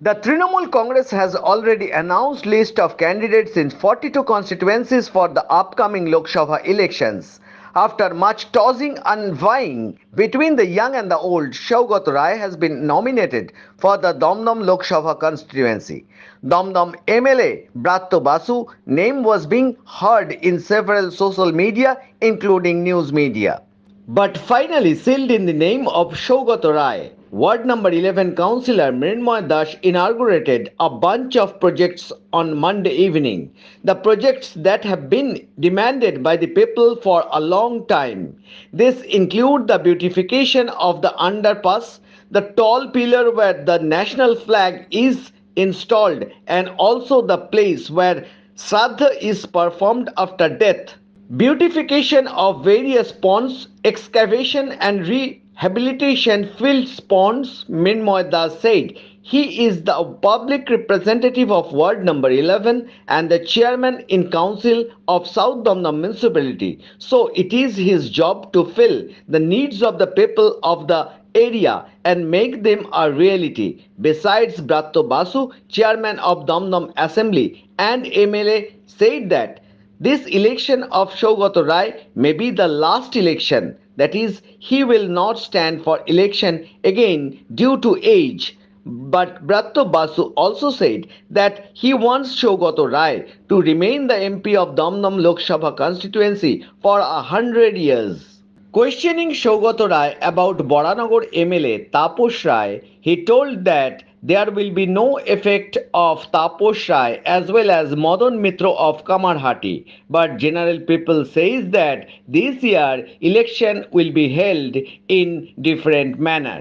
The Trinamool Congress has already announced list of candidates in 42 constituencies for the upcoming Lok Sabha elections. After much tossing and vying between the young and the old, Shaugat Rai has been nominated for the Damdam Lok Sabha constituency. Damdam MLA Bratto Basu name was being heard in several social media including news media. But finally sealed in the name of Shaugat Rai, Ward number 11 Councillor Mrinmoy Das inaugurated a bunch of projects on Monday evening. The projects that have been demanded by the people for a long time. This include the beautification of the underpass, the tall pillar where the national flag is installed, and also the place where Shraddha is performed after death. Beautification of various ponds, excavation and rehabilitation filled ponds, Minmoy Das said. He is the public representative of Ward number 11 and the chairman in council of South Damdam municipality. So it is his job to fill the needs of the people of the area and make them a reality. Besides, Bratto Basu, chairman of Damdam Assembly and MLA, said that this election of Shaugat Rai may be the last election, that is, he will not stand for election again due to age. But Bratto Basu also said that he wants Shaugat Rai to remain the MP of Damdam Lok Sabha constituency for 100 years. Questioning Shaugat Rai about Boranagar MLA Taposh Rai, he told that there will be no effect of Taposh Rai as well as Madan Mitra of Kamarhati. But general people says that this year election will be held in different manner.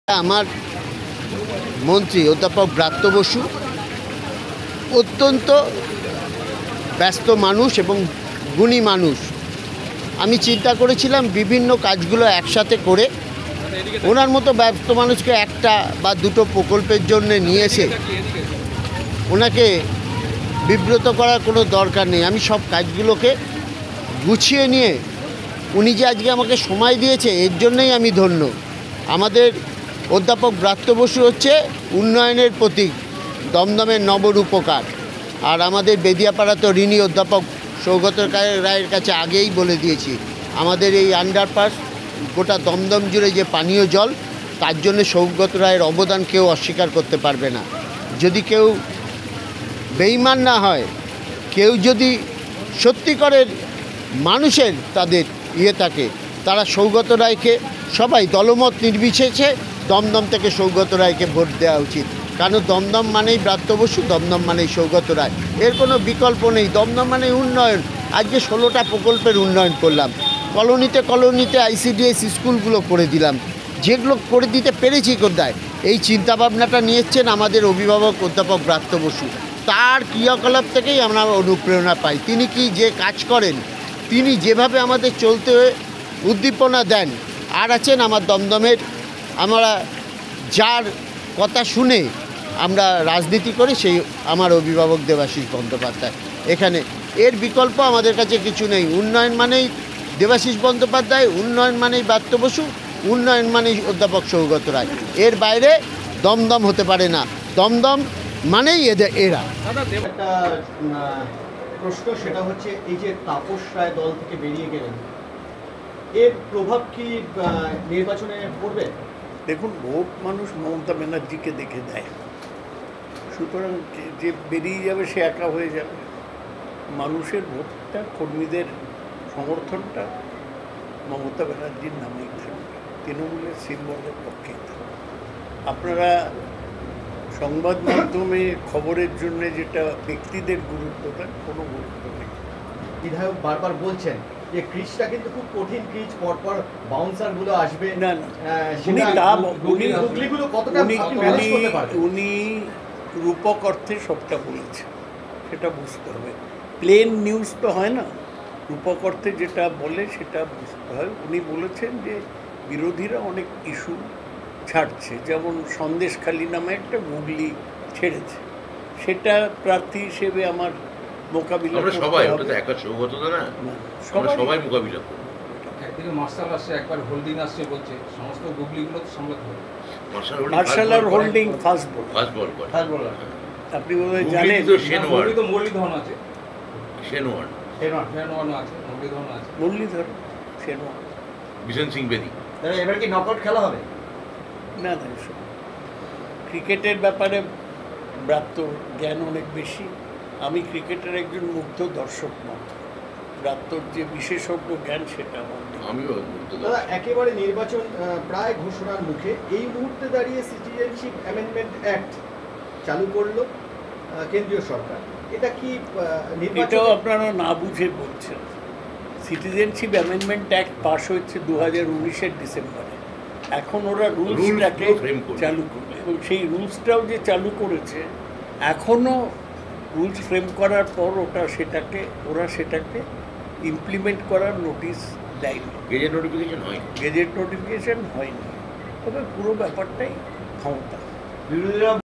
আমার মন্ত্রী অধ্যাপক ব্রাত্য বসু অত্যন্ত ব্যস্ত মানুষ এবং গুণী মানুষ। আমি চিন্তা করেছিলাম বিভিন্ন কাজগুলো একসাথে করে ওনার মতো ব্যস্ত মানুষকে একটা বা দুটো প্রকল্পের জন্য নিয়ে এসে ওনাকে বিব্রত করার কোনো দরকার নেই। আমি সব কাজগুলোকে গুছিয়ে নিয়ে উনি যে আজকে আমাকে সময় দিয়েছে এর জন্যই আমি ধন্য। আমাদের অধ্যাপক ব্রাত্য বসু হচ্ছে উন্নয়নের প্রতীক, দমদমের নবরূপকার। আর আমাদের বেদিয়াপাড়া তো ঋণী অধ্যাপক সৌগত রায়ের কাছে আগেই বলে দিয়েছি, আমাদের এই আন্ডারপাস গোটা দমদম জুড়ে যে পানীয় জল তার জন্য সৌগত রায়ের অবদান কেউ অস্বীকার করতে পারবে না। যদি কেউ বেঈমান না হয়, কেউ যদি সত্যিকারের মানুষের তাদের থাকে, তারা সৌগত রায়কে সবাই দলমত নির্বিশেষে দমদম থেকে সৌগত রায়কে ভোট দেওয়া উচিত। কারণ দমদম মানেই ব্রাত্য বসু, দমদম মানেই সৌগত রায়, এর কোনো বিকল্প নেই। দমদম মানে উন্নয়ন। আজকে 16টা প্রকল্পের উন্নয়ন করলাম, কলোনিতে কলোনিতে ICDS স্কুলগুলো করে দিলাম, যেগুলো করে দিতে পেরেছি কোথায়। এই চিন্তাভাবনাটা নিয়েছেন আমাদের অভিভাবক অধ্যাপক ব্রাত্য বসু। তার ক্রিয়াকলাপ থেকেই আমরা অনুপ্রেরণা পাই। তিনি কি যে কাজ করেন, তিনি যেভাবে আমাদের চলতে উদ্দীপনা দেন। আর আছেন আমার দমদমের, আমরা যার কথা শুনে আমরা রাজনীতি করি, সেই আমার অভিভাবক দেবাশিস বন্দ্যোপাধ্যায়। এখানে এর বিকল্প আমাদের কাছে কিছু নেই। উন্নয়ন মানেই দেবাশিস বন্দ্যোপাধ্যায়, উন্নয়ন মানেই ব্রাত্য বসু, উন্নয়ন মানেই অধ্যাপক সৌগত রায়। এর বাইরে দমদম হতে পারে না। দমদম মানেই এরা। একটা প্রশ্ন, সেটা হচ্ছে এই যে তাপস রায় দল থেকে বেরিয়ে গেলেন, এর প্রভাব কি নির্বাচনে পড়বে? দেখুন, ভোট মানুষ মমতা ব্যানার্জিকে দেখে দেয়, সুতরাং যে বেরিয়ে যাবে সে একা হয়ে যাবে। মানুষের ভোটটা, কর্মীদের সমর্থনটা মমতা ব্যানার্জির নামেই থাকবে, তৃণমূলের সিম্বলের পক্ষেই থাকবে। আপনারা সংবাদ মাধ্যমে খবরের জন্য যেটা ব্যক্তিদের গুরুত্ব দেন, কোনো গুরুত্ব নেই। বিধায়ক বারবার বলছেন যে ক্রিজটা কিন্তু খুব কঠিন ক্রিজ, পরপর বাউন্সার গুলো আসবে। না না, উনি রূপক অর্থে সবটা বলেছেন, সেটা বুঝতে হবে। প্লেন নিউজ তো হয় না, রূপক অর্থে যেটা বলে সেটা বুঝতে হয়। উনি বলেছেন যে বিরোধীরা অনেক ইস্যু ছাড়ছে, যেমন সন্দেশখালী নামে একটা গুগলি ছেড়েছে, সেটা প্রার্থী হিসেবে আমার মোকাবিলা সবাই মোকাবিলা করবো। একদিকে মার্শাল আসছে, একবার হোল্ডিং আসছে, বলছে সমস্ত গুগলিগুলো তো সামলাতে হবে। মার্শাল হোল্ডিং ফাস্ট বল। ফাস্ট বল করে। Fast bowler. আপনি বোধহয় হুগলি জানেন তো শেনওয়ার্ড, তো মুরলীধরন আছে, শেনওয়ার্ড, শেনওয়ার্ন আছে, মুরলীধরন আছে। মুরলীধর সেনওয়ার। বিশন সিং বেদি। দাদা এবার কি নকআউট খেলা হবে? না না, এসব ক্রিকেটের ব্যাপারে ব্রাত্য জ্ঞান অনেক বেশি। আমি ক্রিকেটের একজন মুগ্ধ দর্শক মাত্র। ব্রাত্যর যে বিশেষজ্ঞ জ্ঞান সেটা আমার নেই। আমিও দাদা একেবারে নির্বাচন প্রায় ঘোষণার মুখে এই মুহূর্তে দাঁড়িয়ে সিটিজেনশিপ অ্যামেন্ডমেন্ট অ্যাক্ট চালু করলো কেন্দ্রীয় সরকার। এটা কি নির্বাচন? এটাও আপনারা না বুঝে বলছেন। সিটিজেনশিপ অ্যামেন্ডমেন্ট অ্যাক্ট পাস হয়েছে 2019-এর ডিসেম্বরে। এখন ওরা রুলসটাকে Rules frame করবে। চালু করবে, এবং সেই রুলসটাও যে চালু করেছে, এখনও রুলস ফ্রেম করার পর ওরা সেটাকে ইমপ্লিমেন্ট করার নোটিশ দেয়নি, গেজেট নোটিফিকেশন হয়। গেজেট নোটিফিকেশন হয়নি। তবে পুরো ব্যাপারটাই ক্ষমতা। বিরোধীরা